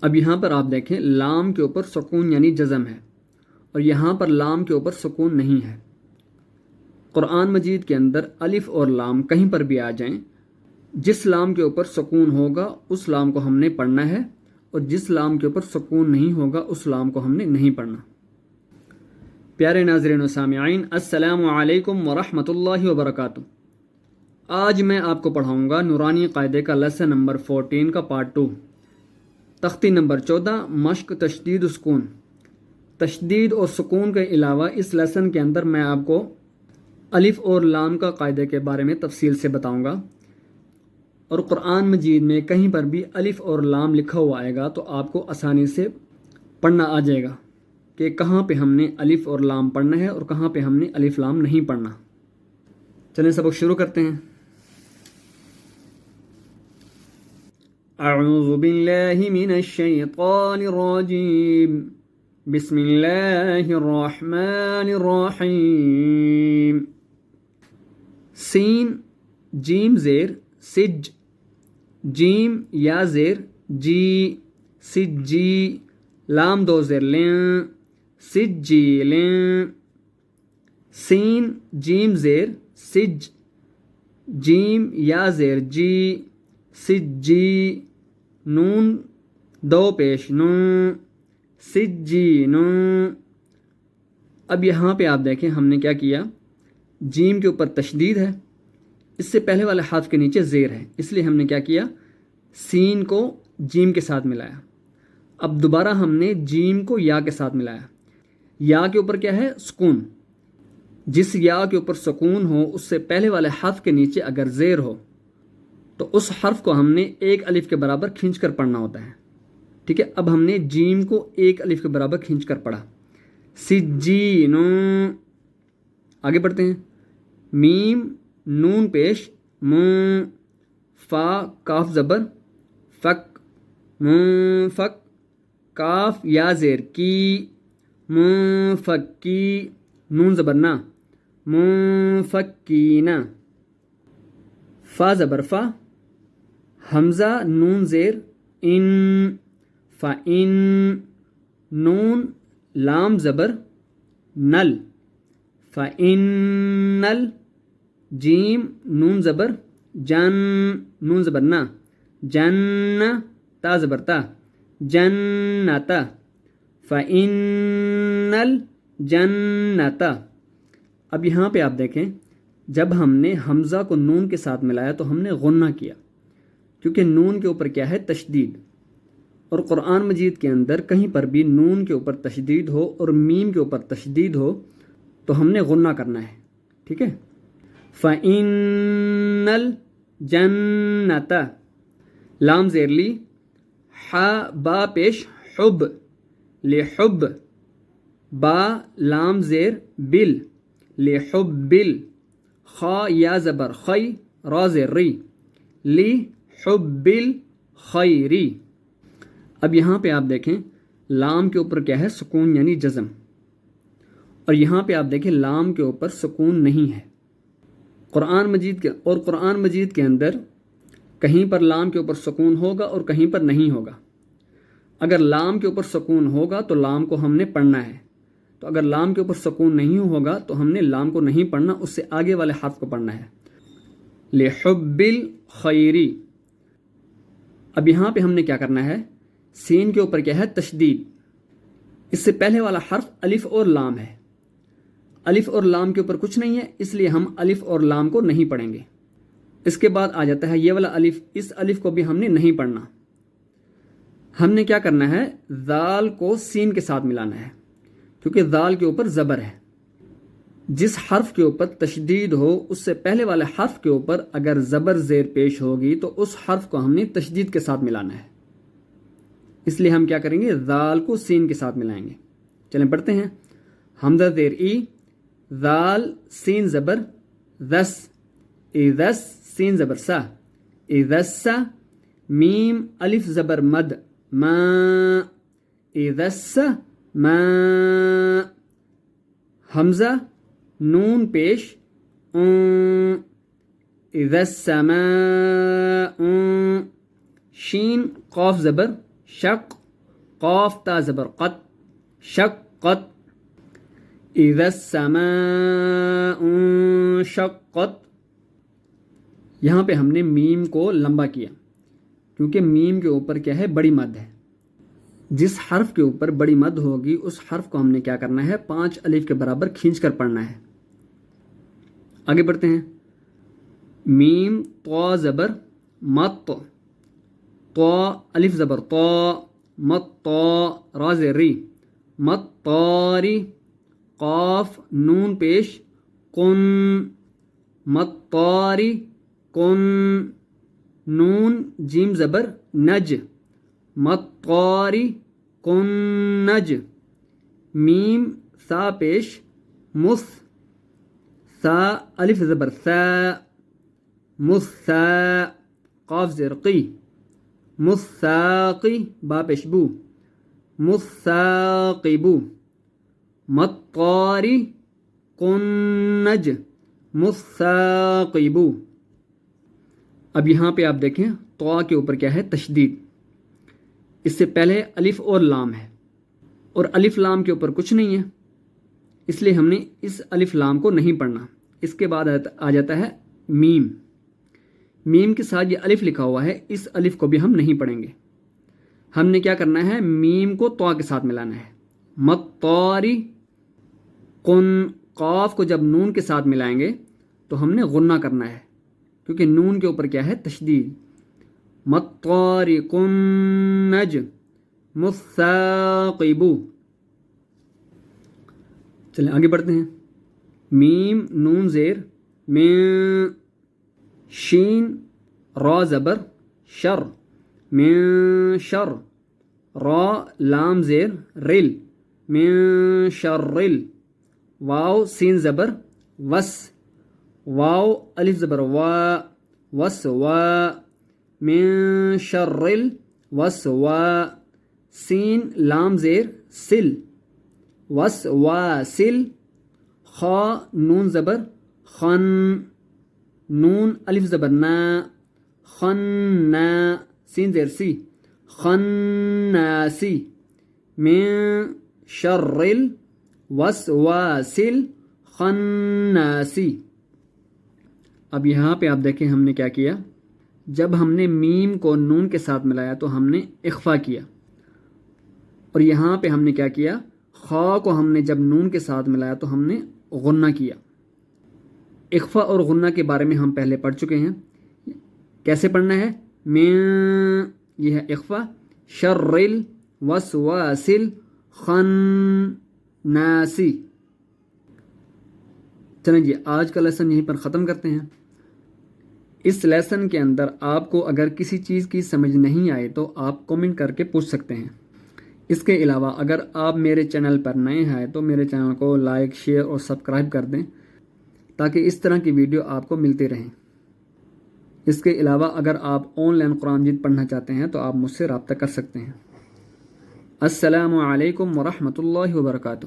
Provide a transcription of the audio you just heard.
اب یہاں پر آپ دیکھیں لام کے اوپر سکون یعنی جزم ہے، اور یہاں پر لام کے اوپر سکون نہیں ہے۔ قرآن مجید کے اندر الف اور لام کہیں پر بھی آ جائیں، جس لام کے اوپر سکون ہوگا اس لام کو ہم نے پڑھنا ہے، اور جس لام کے اوپر سکون نہیں ہوگا اس لام کو ہم نے نہیں پڑھنا۔ پیارے ناظرین و سامعین، السلام علیکم ورحمۃ اللہ وبرکاتہ۔ آج میں آپ کو پڑھاؤں گا نورانی قاعدے کا لیسن نمبر 14 کا پارٹ 2، تختی نمبر 14، مشق تشدید و سکون۔ تشدید اور سکون کے علاوہ اس لیسن کے اندر میں آپ کو الف اور لام کا قاعدے کے بارے میں تفصیل سے بتاؤں گا، اور قرآن مجید میں کہیں پر بھی الف اور لام لکھا ہوا آئے گا تو آپ کو آسانی سے پڑھنا آ جائے گا کہ کہاں پہ ہم نے الف اور لام پڑھنا ہے اور کہاں پہ ہم نے الف لام نہیں پڑھنا۔ چلیں سبق شروع کرتے ہیں۔ اعوذ باللہ من الشیطان الرجیم، بسم اللہ الرحمن الرحیم۔ سین جیم زیر سج، جیم یا زیر جی سجی، لام دو زیر لیں سجی لیں۔ سین جیم زیر سج، جیم یا زیر جی سجی، نون دو پیش نو سجی نو۔ اب یہاں پہ آپ دیکھیں ہم نے کیا کیا، جیم کے اوپر تشدید ہے، اس سے پہلے والے حرف کے نیچے زیر ہے، اس لیے ہم نے کیا کیا، سین کو جیم کے ساتھ ملایا۔ اب دوبارہ ہم نے جیم کو یا کے ساتھ ملایا۔ یا کے اوپر کیا ہے، سکون۔ جس یا کے اوپر سکون ہو اس سے پہلے والے حرف کے نیچے اگر زیر ہو تو اس حرف کو ہم نے ایک الف کے برابر کھینچ کر پڑھنا ہوتا ہے، ٹھیک ہے۔ اب ہم نے جیم کو ایک الف کے برابر کھینچ کر پڑھا، سجینو۔ آگے بڑھتے ہیں۔ میم نون پیش مو، فا کاف زبر فک منفک، کاف یا زیر کی منفکی، نون زبر نا منفکینا، فا زبر فا، حمزہ نون زیر ان فإن، نون لام زبر نل فإنل، جیم نون زبر جن، نون زبر نا جن، تا زبر تا جنتا فإنل جنتا۔ اب یہاں پہ آپ دیکھیں جب ہم نے حمزہ کو نون کے ساتھ ملایا تو ہم نے غنہ کیا، کیونکہ نون کے اوپر کیا ہے، تشدید، اور قرآن مجید کے اندر کہیں پر بھی نون کے اوپر تشدید ہو اور میم کے اوپر تشدید ہو تو ہم نے غنہ کرنا ہے، ٹھیک ہے۔ فَإِنَّ الْجَنَّةَ، لام زیر لی، حا با پیش حب لحب، با لام زیر بل لحبل، خا یا زبر خی، را زیر ری لی حبل خیری۔ اب یہاں پہ آپ دیکھیں لام کے اوپر کیا ہے، سکون یعنی جزم، اور یہاں پہ آپ دیکھیں لام کے اوپر سکون نہیں ہے۔ قرآن مجید کے اندر کہیں پر لام کے اوپر سکون ہوگا اور کہیں پر نہیں ہوگا۔ اگر لام کے اوپر سکون ہوگا تو لام کو ہم نے پڑھنا ہے، تو اگر لام کے اوپر سکون نہیں ہوگا تو ہم نے لام کو نہیں پڑھنا، اس سے آگے والے حرف کو پڑھنا ہے، لحب الخیری۔ اب یہاں پہ ہم نے کیا کرنا ہے، سین کے اوپر کیا ہے، تشدید، اس سے پہلے والا حرف الف اور لام ہے، الف اور لام کے اوپر کچھ نہیں ہے، اس لیے ہم الف اور لام کو نہیں پڑھیں گے۔ اس کے بعد آ جاتا ہے یہ والا الف، اس الف کو بھی ہم نے نہیں پڑھنا۔ ہم نے کیا کرنا ہے، ذال کو سین کے ساتھ ملانا ہے، کیونکہ ذال کے اوپر زبر ہے۔ جس حرف کے اوپر تشدید ہو اس سے پہلے والے حرف کے اوپر اگر زبر زیر پیش ہوگی تو اس حرف کو ہم نے تشدید کے ساتھ ملانا ہے، اس لیے ہم کیا کریں گے، ذال کو سین کے ساتھ ملائیں گے۔ چلیں پڑھتے ہیں۔ حمزہ زیر ای، ذال سین زبر ذس، اذس سین زبر سا اذسا، میم الف زبر مد ما اذس ما، حمزہ نون پیش اذا السماء، شین قاف زبر شق قاف تا زبر قط شقت اذا السماء انشقت. یہاں پہ ہم نے میم کو لمبا کیا کیونکہ میم کے اوپر کیا ہے بڑی مد ہے. جس حرف کے اوپر بڑی مد ہوگی اس حرف کو ہم نے کیا کرنا ہے 5 الف کے برابر کھینچ کر پڑھنا ہے. آگے بڑھتے ہیں. میم طا زبر مت طا الف زبر طا مت طا را زیر ری مت طاری قاف نون پیش کن مت طاری کن نون جیم زبر نج مت طاری کن نج میم سا پیش مس سا الف زبر سا مسا قاف زیر قی مساقی با پیش بو مساقبو مطاری کنج مساقبو. اب یہاں پہ آپ دیکھیں طا کے اوپر کیا ہے تشدید. اس سے پہلے الف اور لام ہے اور الف لام کے اوپر کچھ نہیں ہے اس لیے ہم نے اس الف لام کو نہیں پڑھنا. اس کے بعد آ جاتا ہے میم. میم کے ساتھ یہ الف لکھا ہوا ہے اس الف کو بھی ہم نہیں پڑھیں گے. ہم نے کیا کرنا ہے میم کو طا کے ساتھ ملانا ہے. مطاری کن قاف کو جب نون کے ساتھ ملائیں گے تو ہم نے غنہ کرنا ہے کیونکہ نون کے اوپر کیا ہے تشدید. مطاری کنج مساقبو. چلیں آگے بڑھتے ہیں. میم نون زیر میں شین را زبر شر من شر را لام زیر رل من شرل واو سین زبر وس واو الف زبر وا وس وا من شرل وس وا سین لام زیر سل وس وا سل خا نون زبر خن نون الف زبر نا خنا سین زیر سی خناسی من شرل وسواس خناسی. اب یہاں پہ آپ دیکھیں ہم نے کیا کیا. جب ہم نے میم کو نون کے ساتھ ملایا تو ہم نے اخفا کیا اور یہاں پہ ہم نے کیا کیا خا کو ہم نے جب نون کے ساتھ ملایا تو ہم نے غنہ کیا. اخفا اور غنہ کے بارے میں ہم پہلے پڑھ چکے ہیں. کیسے پڑھنا ہے میں یہ ہے اخفا شرل وسواسل خناسی. چلیں جی آج کا لیسن یہیں پر ختم کرتے ہیں. اس لیسن کے اندر آپ کو اگر کسی چیز کی سمجھ نہیں آئے تو آپ کومنٹ کر کے پوچھ سکتے ہیں. اس کے علاوہ اگر آپ میرے چینل پر نئے ہیں تو میرے چینل کو لائک شیئر اور سبسکرائب کر دیں تاکہ اس طرح کی ویڈیو آپ کو ملتی رہیں. اس کے علاوہ اگر آپ آن لائن قرآن مجید پڑھنا چاہتے ہیں تو آپ مجھ سے رابطہ کر سکتے ہیں. السلام علیکم ورحمۃ اللہ وبرکاتہ.